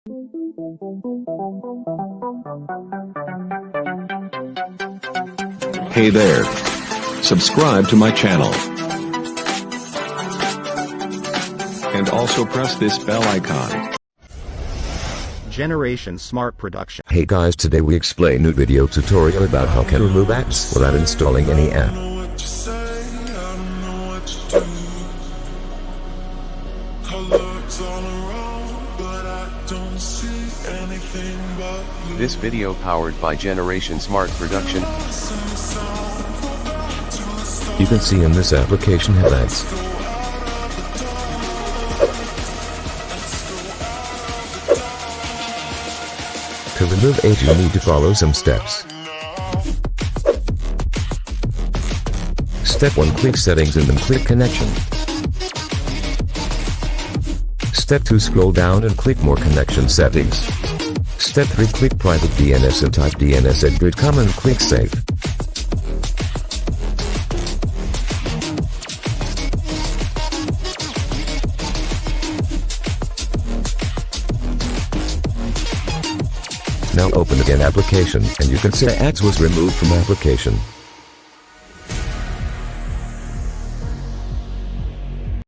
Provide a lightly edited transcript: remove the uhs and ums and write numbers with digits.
Hey there. Subscribe to my channel. And also press this bell icon. Generation Smart Production. Hey guys, today we explain new video tutorial about how can remove apps without installing any app. This video powered by Generation Smart Production. You can see in this application headlights. To remove it, you need to follow some steps. Step 1, click settings and then click connection. Step 2, scroll down and click more connection settings. Step 3, click private DNS and type DNS@grid.com and click save. Now open again application and you can see ads was removed from application.